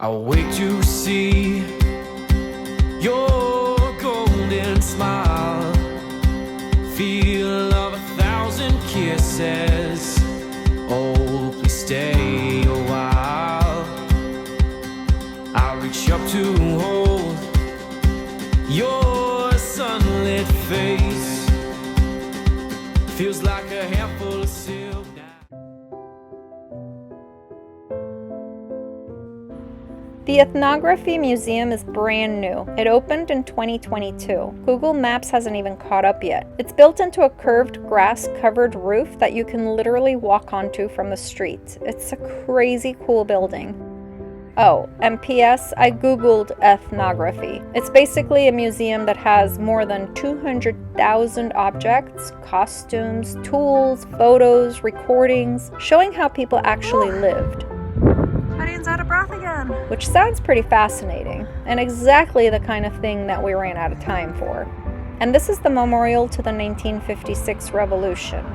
I'll wait to see your golden smile, feel of 1,000 kisses. Oh, please stay a while. I'll reach up to hold your sunlit face. Feels like a handful of silk now. The Ethnography Museum is brand new. It opened in 2022. Google Maps hasn't even caught up yet. It's built into a curved grass-covered roof that you can literally walk onto from the street. It's a crazy cool building. Oh, and P.S. I googled ethnography. It's basically a museum that has more than 200,000 objects, costumes, tools, photos, recordings, showing how people actually lived. Eddie's out of breath again. Which sounds pretty fascinating, and exactly the kind of thing that we ran out of time for. And this is the memorial to the 1956 revolution.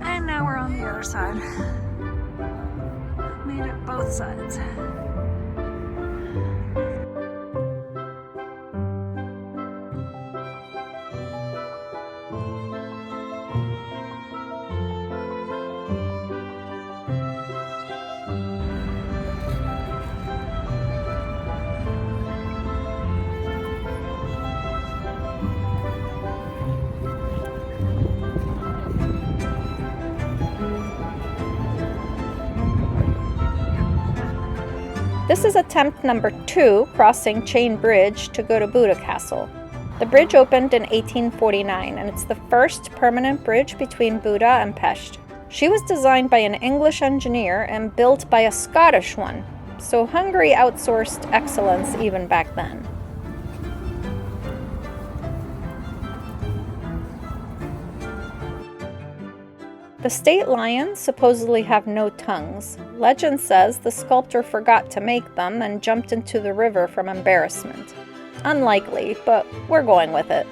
And now we're on the other side. Made it both sides. This is attempt number 2 crossing Chain Bridge to go to Buda Castle. The bridge opened in 1849 and it's the first permanent bridge between Buda and Pest. She was designed by an English engineer and built by a Scottish one, so Hungary outsourced excellence even back then. The state lions supposedly have no tongues. Legend says the sculptor forgot to make them and jumped into the river from embarrassment. Unlikely, but we're going with it.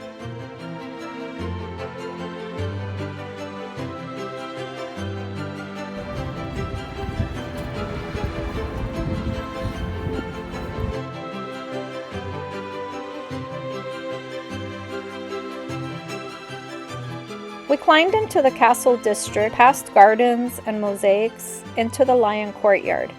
We climbed into the castle district, past gardens and mosaics, into the lion courtyard.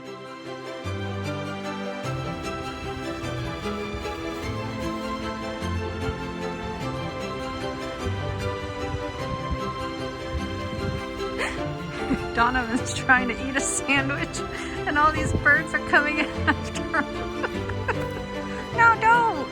Donovan's trying to eat a sandwich and all these birds are coming after him. No, don't!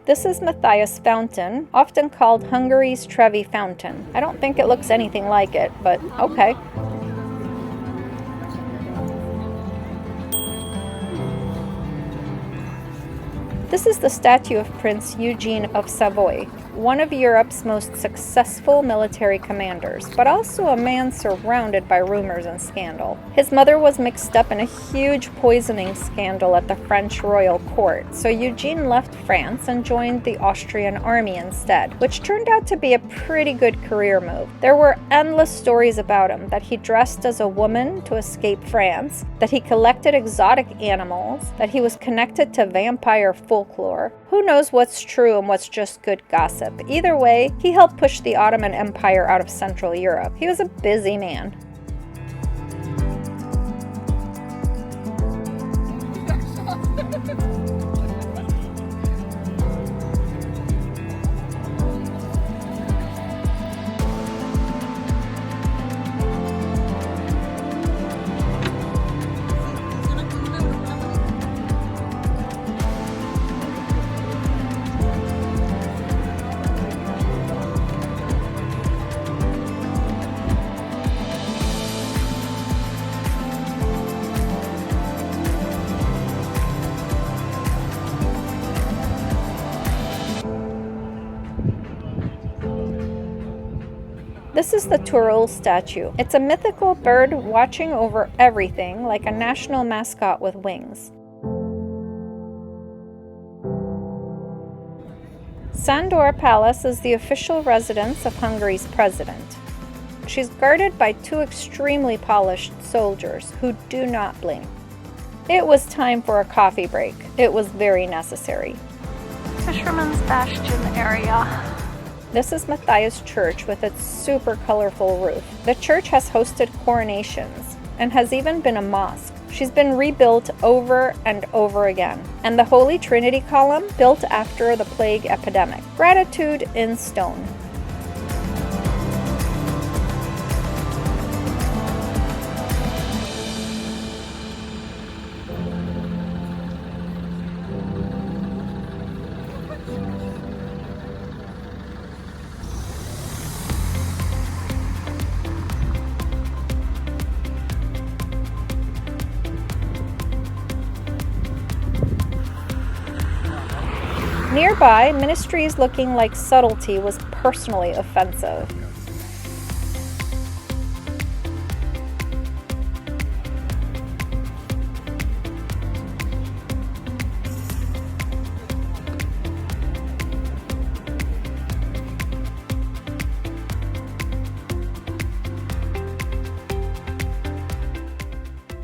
This is Matthias Fountain, often called Hungary's Trevi Fountain. I don't think it looks anything like it, but okay. This is the statue of Prince Eugene of Savoy, one of Europe's most successful military commanders, but also a man surrounded by rumors and scandal. His mother was mixed up in a huge poisoning scandal at the French royal court, so Eugene left France and joined the Austrian army instead, which turned out to be a pretty good career move. There were endless stories about him, that he dressed as a woman to escape France, that he collected exotic animals, that he was connected to vampire folklore. Who knows what's true and what's just good gossip? Either way, he helped push the Ottoman Empire out of Central Europe. He was a busy man. This is the Turul statue. It's a mythical bird watching over everything, like a national mascot with wings. Sándor Palace is the official residence of Hungary's president. She's guarded by two extremely polished soldiers who do not blink. It was time for a coffee break. It was very necessary. Fisherman's Bastion area. This is Matthias Church with its super colorful roof. The church has hosted coronations and has even been a mosque. She's been rebuilt over and over again. And the Holy Trinity column, built after the plague epidemic. Gratitude in stone. Nearby, ministries looking like subtlety was personally offensive.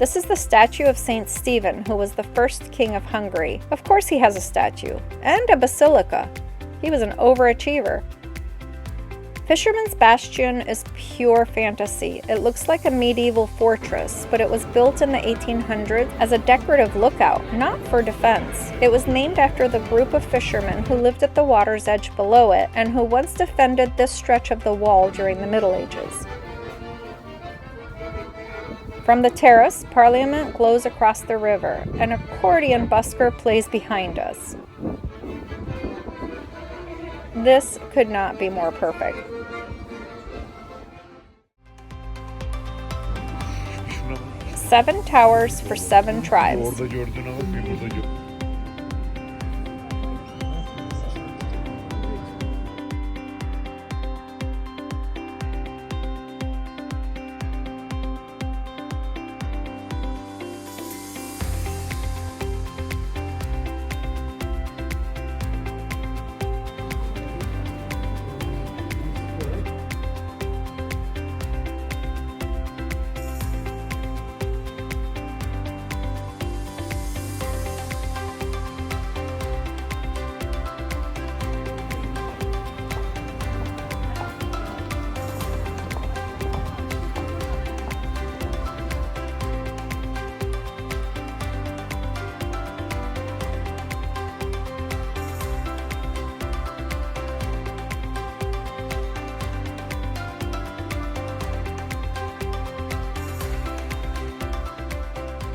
This is the statue of Saint Stephen, who was the first king of Hungary. Of course he has a statue. And a basilica. He was an overachiever. Fisherman's Bastion is pure fantasy. It looks like a medieval fortress, but it was built in the 1800s as a decorative lookout, not for defense. It was named after the group of fishermen who lived at the water's edge below it and who once defended this stretch of the wall during the Middle Ages. From the terrace, Parliament glows across the river. An accordion busker plays behind us. This could not be more perfect. Seven towers for 7 tribes.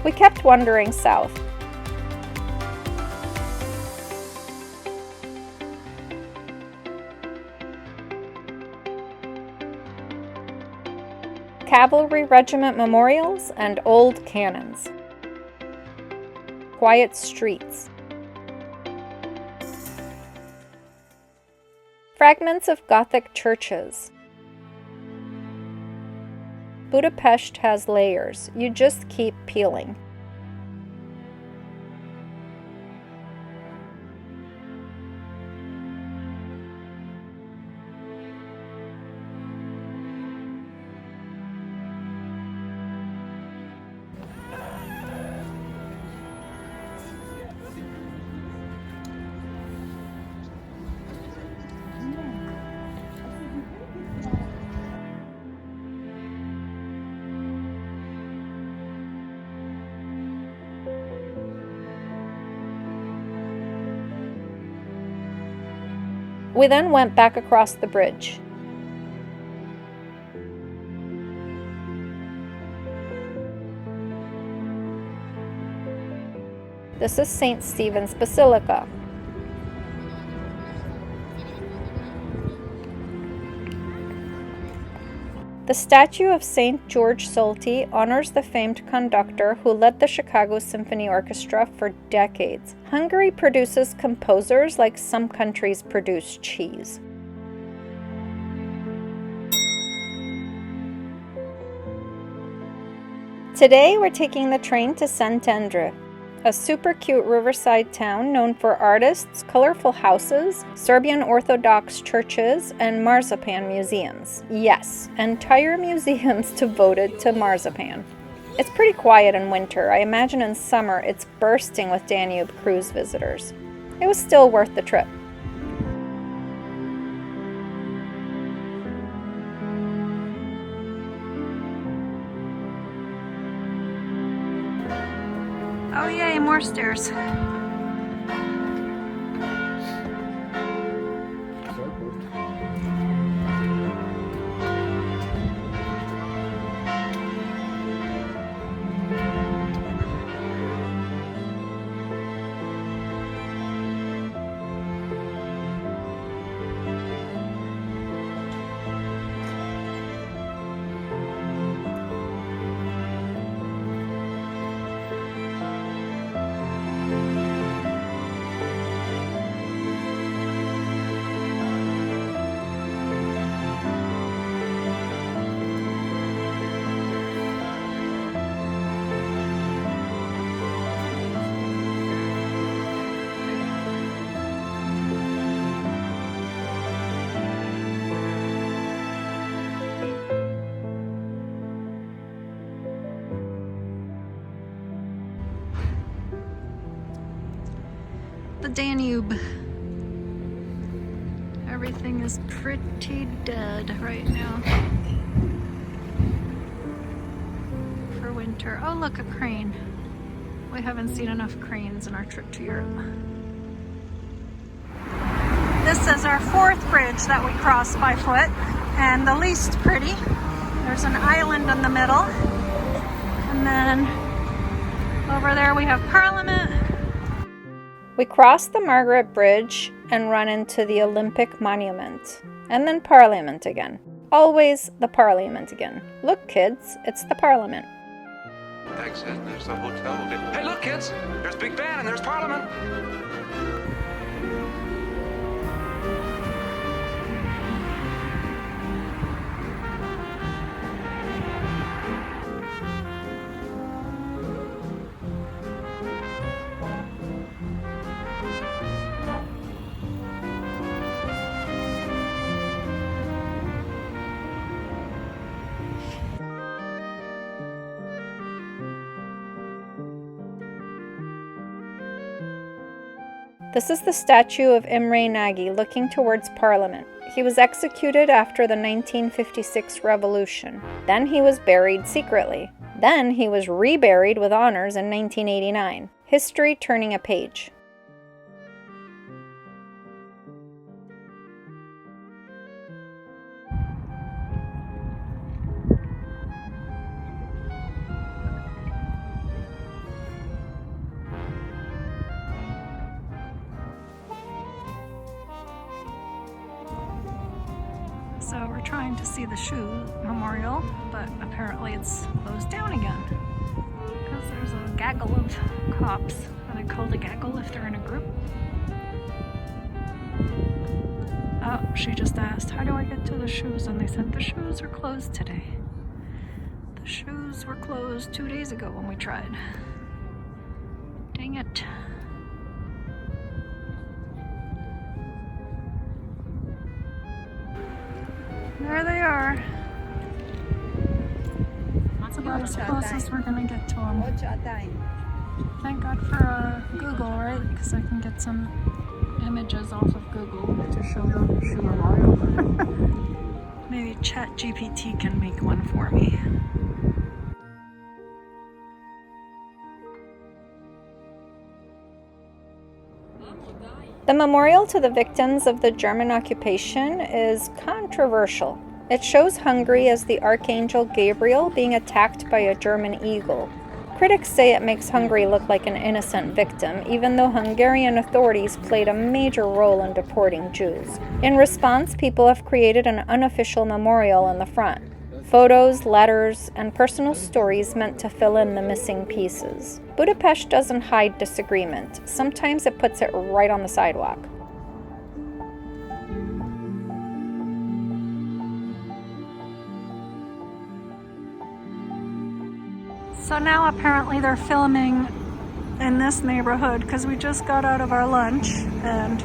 We kept wandering south. Cavalry regiment memorials and old cannons. Quiet streets. Fragments of Gothic churches. Budapest has layers. You just keep peeling. We then went back across the bridge. This is St. Stephen's Basilica. The statue of St. George Solti honors the famed conductor who led the Chicago Symphony Orchestra for decades. Hungary produces composers like some countries produce cheese. Today we're taking the train to Szentendre, a super cute riverside town known for artists, colorful houses, Serbian Orthodox churches, and marzipan museums. Yes, entire museums devoted to marzipan. It's pretty quiet in winter. I imagine in summer it's bursting with Danube cruise visitors. It was still worth the trip. Oh yay, more stairs. The Danube. Everything is pretty dead right now for winter. Oh, look, a crane. We haven't seen enough cranes in our trip to Europe. This is our fourth bridge that we crossed by foot, and the least pretty. There's an island in the middle, and then over there we have Parliament. We cross the Margaret Bridge and run into the Olympic Monument, and then Parliament again. Always the Parliament again. Look, kids, it's the Parliament. Exit, there's the hotel. Hey, look, kids, there's Big Ben and there's Parliament. This is the statue of Imre Nagy looking towards Parliament. He was executed after the 1956 revolution. Then he was buried secretly. Then he was reburied with honors in 1989. History turning a page. So we're trying to see the shoe memorial, but apparently it's closed down again because there's a gaggle of cops. Are they called a gaggle if they're in a group? Oh, she just asked, how do I get to the shoes? And they said the shoes are closed today. The shoes were closed 2 days ago when we tried. Dang it. There they are. That's about as close as we're gonna get to them. Thank God for Google, right? Because I can get some images off of Google to show the shoe memorial. Maybe ChatGPT can make one for me. The memorial to the victims of the German occupation is controversial. It shows Hungary as the Archangel Gabriel being attacked by a German eagle. Critics say it makes Hungary look like an innocent victim, even though Hungarian authorities played a major role in deporting Jews. In response, people have created an unofficial memorial in the front. Photos, letters, and personal stories meant to fill in the missing pieces. Budapest doesn't hide disagreement. Sometimes it puts it right on the sidewalk. So now apparently they're filming in this neighborhood because we just got out of our lunch and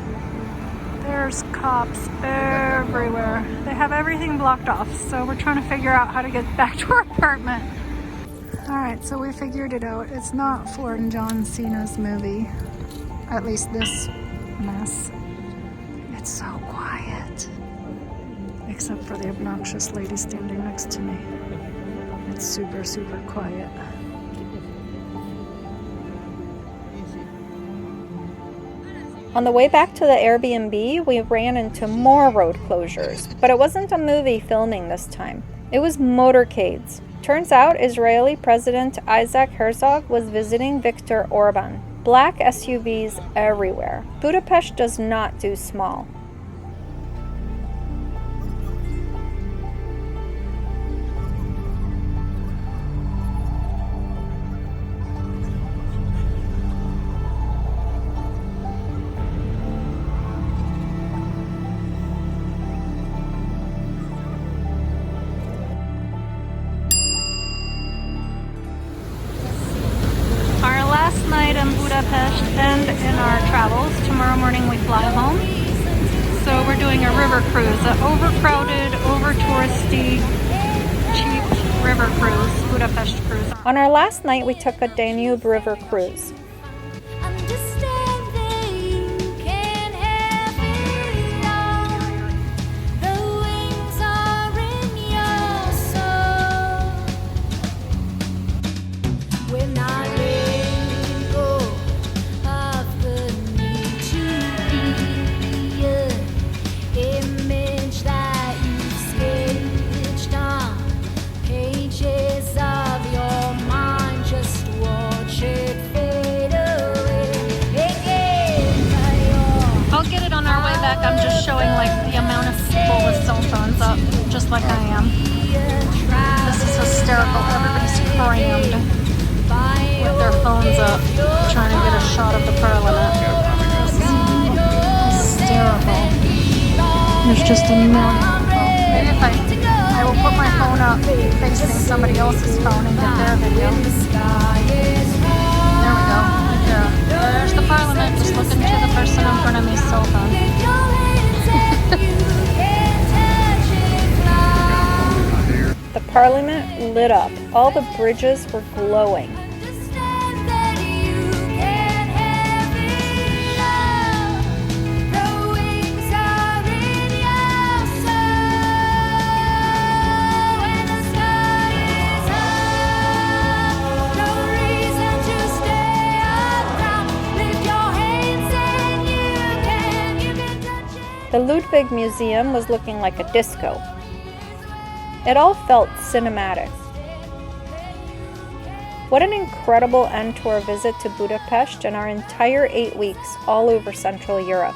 there's cops everywhere. They have everything blocked off, so we're trying to figure out how to get back to our apartment. Alright, so we figured it out. It's not Ford and John Cena's movie. At least this mess. It's so quiet. Except for the obnoxious lady standing next to me. It's super, super quiet. On the way back to the Airbnb, we ran into more road closures, but it wasn't a movie filming this time. It was motorcades. Turns out Israeli President Isaac Herzog was visiting Viktor Orban. Black SUVs everywhere. Budapest does not do small. In Budapest and in our travels. Tomorrow morning we fly home. So we're doing a river cruise, an overcrowded, over-touristy, cheap river cruise, Budapest cruise. On our last night, we took a Danube River cruise. I'm just showing like the amount of people with cell phones up, just like I am. This is hysterical. Everybody's crammed with their phones up, trying to get a shot of the parliament. This is hysterical. There's just a million people. Maybe if I will put my phone up facing somebody else's phone and get their video. There we go. Yeah. There's the parliament, just looking to the person in front of me's cell phone. The parliament lit up. All the bridges were glowing. The Ludwig Museum was looking like a disco. It all felt cinematic. What an incredible end to our visit to Budapest and our entire 8 weeks all over Central Europe.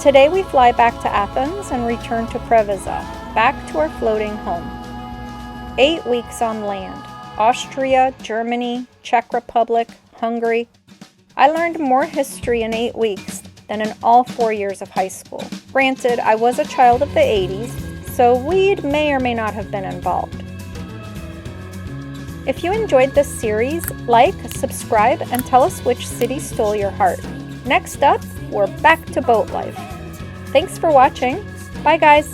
Today we fly back to Athens and return to Preveza, back to our floating home. 8 weeks on land. Austria, Germany, Czech Republic, Hungary. I learned more history in 8 weeks than in all 4 years of high school. Granted, I was a child of the 80s, so weed may or may not have been involved. If you enjoyed this series, like, subscribe, and tell us which city stole your heart. Next up, we're back to boat life. Thanks for watching. Bye, guys.